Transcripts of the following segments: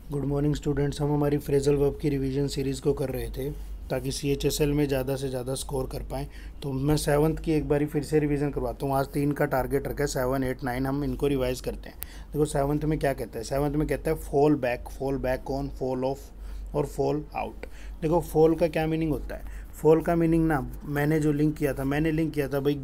Good morning students. हम हमारी phrasal verb की रिवीजन सीरीज़ को कर रहे थे ताकि CHSL में ज़्यादा से ज़्यादा स्कोर कर पाएँ। तो मैं सेवन्थ की एक बारी फिर से रिवीजन करवाता हूँ। आज 3 का टारगेट रखा है, 7, 8, 9 हम इनको रिवाइज करते हैं। देखो सेवन्थ में क्या कहता है, सेवन्थ में कहता है fall back on, fall of और फॉल आउट। देखो फॉल का क्या मीनिंग होता है, फॉल का मीनिंग ना मैंने लिंक किया था भाई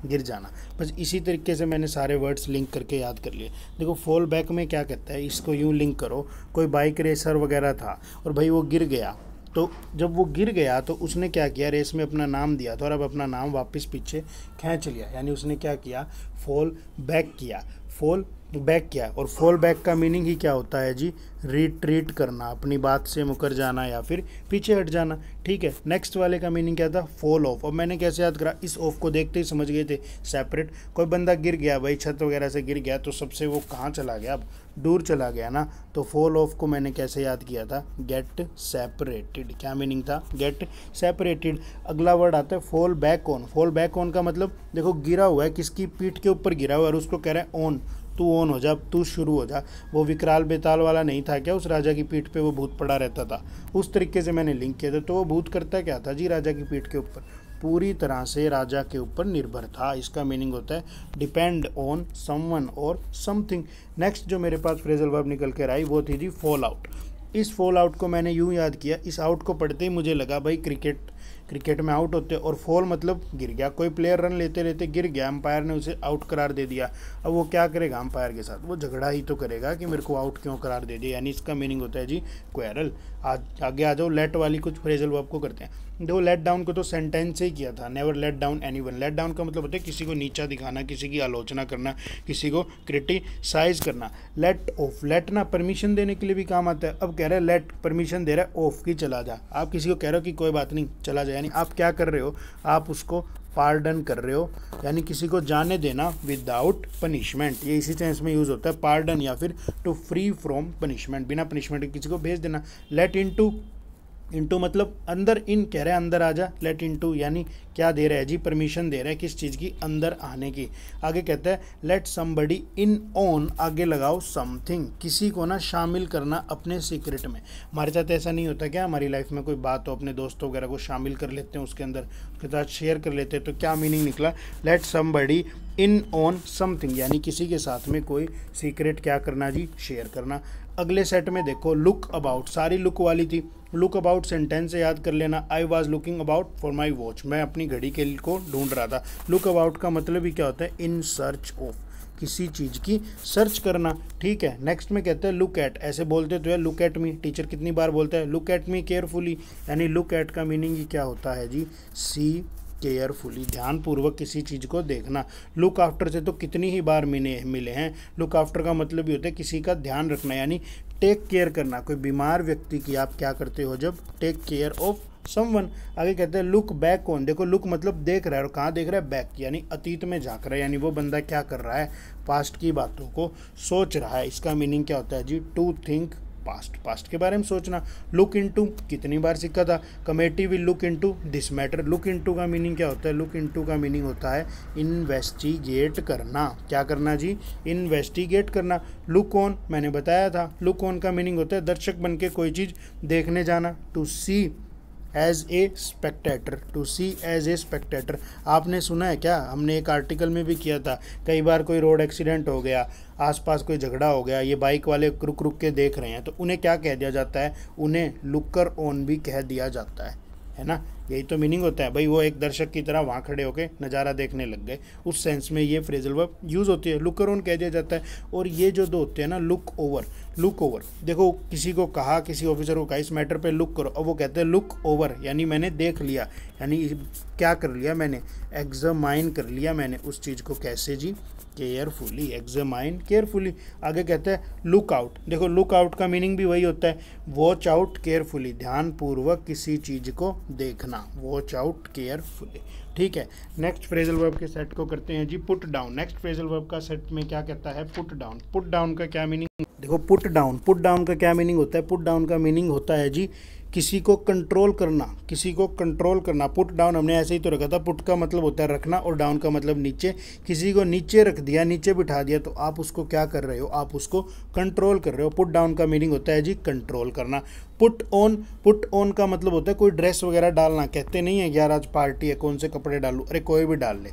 गिर जाना। बस इसी तरीके से मैंने सारे वर्ड्स लिंक करके याद कर लिए। देखो फॉल बैक में क्या कहता है, इसको यूँ लिंक करो, कोई बाइक रेसर वगैरह था और भाई वो गिर गया। तो जब वो गिर गया तो उसने क्या किया, रेस में अपना नाम दिया था और अब अपना नाम वापस पीछे खींच लिया, यानी उसने क्या किया, फॉल बैक किया, फॉल बैक किया। और फॉल बैक का मीनिंग ही क्या होता है जी, रिट्रीट करना, अपनी बात से मुकर जाना या फिर पीछे हट जाना। ठीक है, नेक्स्ट वाले का मीनिंग क्या था, फॉल ऑफ। और मैंने कैसे याद करा, इस ऑफ को देखते ही समझ गए थे, सेपरेट। कोई बंदा गिर गया भाई, छत वगैरह से गिर गया तो सबसे वो कहाँ चला गया, अब दूर चला गया ना। तो फॉल ऑफ को मैंने कैसे याद किया था, गेट सेपरेटेड। क्या मीनिंग था, गेट सेपरेटेड। अगला वर्ड आता है fall back on. Fall back on का मतलब देखो गिरा हुआ है, किसकी पीठ के ऊपर गिरा हुआ है और उसको कह रहा है ऑन, तू ऑन हो जा, तू शुरू हो जा। वो विकराल बेताल वाला नहीं था क्या, उस राजा की पीठ पे वो भूत पड़ा रहता था, उस तरीके से मैंने लिंक किया था। तो वो भूत करता क्या था जी, राजा की पीठ के ऊपर, पूरी तरह से राजा के ऊपर निर्भर था। इसका मीनिंग होता है डिपेंड ऑन समवन और समथिंग। नेक्स्ट जो मेरे पास फ्रेजल वर्ब निकल कर आई वो थी जी फॉल आउट। इस फॉल आउट को मैंने यूँ याद किया, इस आउट को पढ़ते ही मुझे लगा भाई क्रिकेट में आउट होते हैं, और फॉल मतलब गिर गया। कोई प्लेयर रन लेते लेते गिर गया, अंपायर ने उसे आउट करार दे दिया। अब वो क्या करेगा अंपायर के साथ, वो झगड़ा ही तो करेगा कि मेरे को आउट क्यों करार दे दिया, यानी इसका मीनिंग होता है जी क्वेरल। आज आगे आ जाओ, लेट वाली कुछ फ्रेजल वर्ब को करते हैं। देखो लेट डाउन को तो सेंटेंस से ही किया था, never let down anyone. Let down का मतलब होता है किसी को नीचा दिखाना, किसी की आलोचना करना, किसी को क्रिटिसाइज करना। लेट ऑफ, लेट ना परमिशन देने के लिए भी काम आता है। अब कह रहे हैं लेट, परमिशन दे रहा है ऑफ की चला जा। आप किसी को कह रहे हो कि कोई बात नहीं चला जा, यानी आप क्या कर रहे हो, आप उसको पार्डन कर रहे हो, यानी किसी को जाने देना विदाउट पनिशमेंट। ये इसी सेंस में यूज़ होता है पार्डन, या फिर टू फ्री फ्रॉम पनिशमेंट, बिना पनिशमेंट के किसी को भेज देना। लेट इनटू मतलब अंदर, इन कह रहा है अंदर आ जा, लेट इनटू यानी क्या दे रहा है जी, परमिशन दे रहा है किस चीज़ की, अंदर आने की। आगे कहता है लेट समबडी इन ऑन, आगे लगाओ समथिंग, किसी को ना शामिल करना अपने सीक्रेट में। हमारे साथ ऐसा नहीं होता क्या, हमारी लाइफ में कोई बात हो, अपने दोस्तों वगैरह को शामिल कर लेते हैं उसके अंदर, उसके साथ शेयर कर लेते हैं। तो क्या मीनिंग निकला, late somebody in on something, यानी किसी के साथ में कोई सीक्रेट क्या करना जी, शेयर करना। अगले सेट में देखो लुक अबाउट, सारी लुक वाली थी। लुक अबाउट सेंटेंस से याद कर लेना, I was looking about for my watch, मैं अपनी घड़ी के को ढूंढ रहा था। लुक अबाउट का मतलब ही क्या होता है, इन सर्च ऑफ, किसी चीज़ की सर्च करना। ठीक है, नेक्स्ट में कहते हैं लुक एट, ऐसे बोलते तो है लुक एट मी, टीचर कितनी बार बोलता है लुक एट मी केयरफुली, यानी लुक एट का मीनिंग ही क्या होता है जी, सी केयरफुली, ध्यानपूर्वक किसी चीज़ को देखना। लुक आफ्टर से तो कितनी ही बार मिले हैं। लुक आफ्टर का मतलब भी होता है किसी का ध्यान रखना, यानी टेक केयर करना। कोई बीमार व्यक्ति की आप क्या करते हो, जब टेक केयर ऑफ समवन। आगे कहते हैं लुक बैक ऑन, देखो लुक मतलब देख रहा है, और कहाँ देख रहा है, बैक यानी अतीत में झाँक रहा है, यानी वो बंदा क्या कर रहा है, पास्ट की बातों को सोच रहा है। इसका मीनिंग क्या होता है जी, टू थिंक पास्ट, पास्ट के बारे में सोचना। लुक इनटू कितनी बार सीखा था, committee will look into this matter. Look into का मीनिंग क्या होता है, लुक इनटू का मीनिंग होता है इन्वेस्टिगेट करना। क्या करना जी, इन्वेस्टिगेट करना। लुक ऑन मैंने बताया था, लुक ऑन का मीनिंग होता है दर्शक बन के कोई चीज़ देखने जाना। To see as a spectator, to see as a spectator. आपने सुना है क्या, हमने एक आर्टिकल में भी किया था, कई बार कोई रोड एक्सीडेंट हो गया, आसपास कोई झगड़ा हो गया, ये बाइक वाले रुक रुक के देख रहे हैं, तो उन्हें क्या कह दिया जाता है, उन्हें लुकर ऑन भी कह दिया जाता है ना। यही तो मीनिंग होता है भाई, वो एक दर्शक की तरह वहाँ खड़े होकर नज़ारा देखने लग गए, उस सेंस में ये फ्रेजल वर्ब यूज़ होती है, लुकर ऑन कह दिया जाता है। और ये जो दो होते हैं ना, लुक ओवर, लुक ओवर, देखो किसी को कहा, किसी ऑफिसर को कहा इस मैटर पे लुक करो, अब वो कहते हैं लुक ओवर, यानी मैंने देख लिया, यानी क्या कर लिया मैंने, एग्जामाइन कर लिया मैंने उस चीज़ को, कैसे जी, केयरफुली, एग्जामाइन केयरफुली। आगे कहते हैं लुक आउट, देखो लुक आउट का मीनिंग भी वही होता है, वॉच आउट केयरफुली, ध्यानपूर्वक किसी चीज़ को देखना, वॉच आउट केयरफुली। ठीक है, नेक्स्ट फ्रेजल वर्ब के सेट को करते हैं जी put down. Next phrasal verb का सेट में क्या कहता है, पुट डाउन। पुट डाउन का क्या मीनिंग, देखो पुट डाउन का क्या मीनिंग होता है, पुट डाउन का मीनिंग होता है जी किसी को कंट्रोल करना, किसी को कंट्रोल करना। पुट डाउन हमने ऐसे ही तो रखा था, पुट का मतलब होता है रखना और डाउन का मतलब नीचे। किसी को नीचे रख दिया, नीचे बिठा दिया, तो आप उसको क्या कर रहे हो, आप उसको कंट्रोल कर रहे हो। पुट डाउन का मीनिंग होता है जी कंट्रोल करना। पुट ऑन का मतलब होता है कोई ड्रेस वगैरह डालना। कहते नहीं है यार आज पार्टी है, कौन से कपड़े डालूं, अरे कोई भी डाल ले।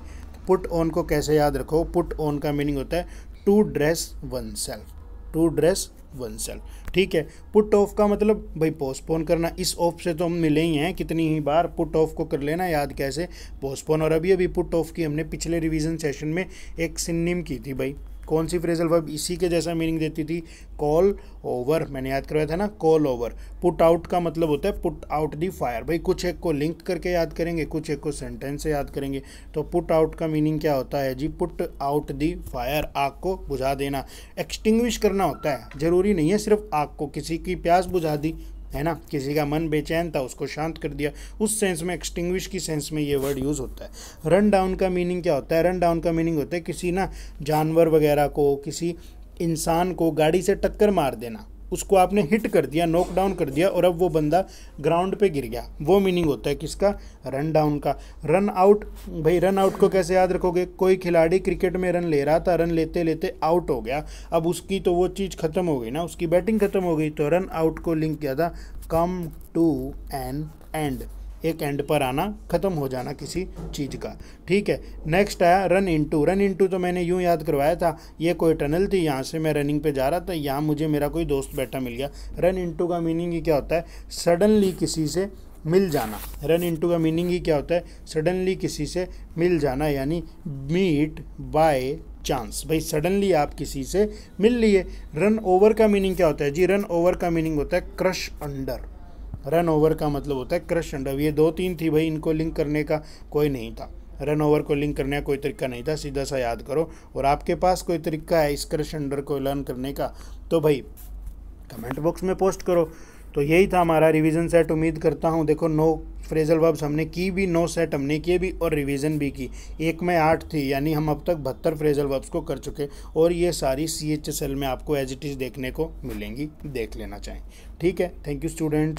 पुट ऑन को कैसे याद रखो, पुट ऑन का मीनिंग होता है to dress one self, to dress one self. ठीक है। पुट ऑफ का मतलब भाई पोस्टपोन करना। इस ऑफ से तो हम मिले ही हैं कितनी ही बार, पुट ऑफ को कर लेना याद कैसे, पोस्टपोन। और अभी पुट ऑफ की हमने पिछले रिवीजन सेशन में एक सिनोनिम की थी भाई, कौन सी फ्रेजल वर्ब इसी के जैसा मीनिंग देती थी, कॉल ओवर, मैंने याद करवाया था ना, कॉल ओवर। पुट आउट का मतलब होता है पुट आउट दी फायर। भाई कुछ एक को लिंक करके याद करेंगे, कुछ एक को सेंटेंस से याद करेंगे। तो पुट आउट का मीनिंग क्या होता है जी, पुट आउट दी फायर, आग को बुझा देना। एक्सटिंग्विश करना होता है, जरूरी नहीं है सिर्फ आग को, किसी की प्यास बुझा दी है ना, किसी का मन बेचैन था उसको शांत कर दिया, उस सेंस में, एक्सटिंग्विश की सेंस में ये वर्ड यूज़ होता है। रन डाउन का मीनिंग क्या होता है, रन डाउन का मीनिंग होता है किसी ना जानवर वगैरह को, किसी इंसान को गाड़ी से टक्कर मार देना, उसको आपने हिट कर दिया, नॉक डाउन कर दिया और अब वो बंदा ग्राउंड पे गिर गया, वो मीनिंग होता है किसका, रन डाउन का। रन आउट, भाई रन आउट को कैसे याद रखोगे, कोई खिलाड़ी क्रिकेट में रन ले रहा था, रन लेते लेते आउट हो गया, अब उसकी तो वो चीज़ खत्म हो गई ना, उसकी बैटिंग खत्म हो गई, तो रन आउट को लिंक किया था कम टू एन एंड, एक एंड पर आना, ख़त्म हो जाना किसी चीज़ का। ठीक है। नेक्स्ट आया रन इनटू। रन इनटू तो मैंने यूँ याद करवाया था, ये कोई टनल थी, यहाँ से मैं रनिंग पे जा रहा था, यहाँ मुझे मेरा कोई दोस्त बैठा मिल गया। रन इनटू का मीनिंग ही क्या होता है, सडनली किसी से मिल जाना। रन इनटू का मीनिंग ही क्या होता है, सडनली किसी से मिल जाना, यानी मीट बाय चांस। भाई सडनली आप किसी से मिल लिए। रन ओवर का मीनिंग क्या होता है जी, रन ओवर का मीनिंग होता है क्रश अंडर। रन ओवर का मतलब होता है क्रश अंडर। ये 2-3 थी भाई, इनको लिंक करने का कोई नहीं था, रन ओवर को लिंक करने का कोई तरीका नहीं था, सीधा सा याद करो। और आपके पास कोई तरीका है इस क्रश अंडर को लर्न करने का तो भाई कमेंट बॉक्स में पोस्ट करो। तो यही था हमारा रिवीजन सेट। उम्मीद करता हूँ, देखो 9 फ्रेजल वर्ब्स हमने की भी, 9 सेट हमने किए भी और रिवीजन भी की। एक में 8 थी, यानी हम अब तक 72 फ्रेजल वर्ब्स को कर चुके, और ये सारी CHSL में आपको एज इट इज़ देखने को मिलेंगी, देख लेना चाहें। ठीक है। Thank you students.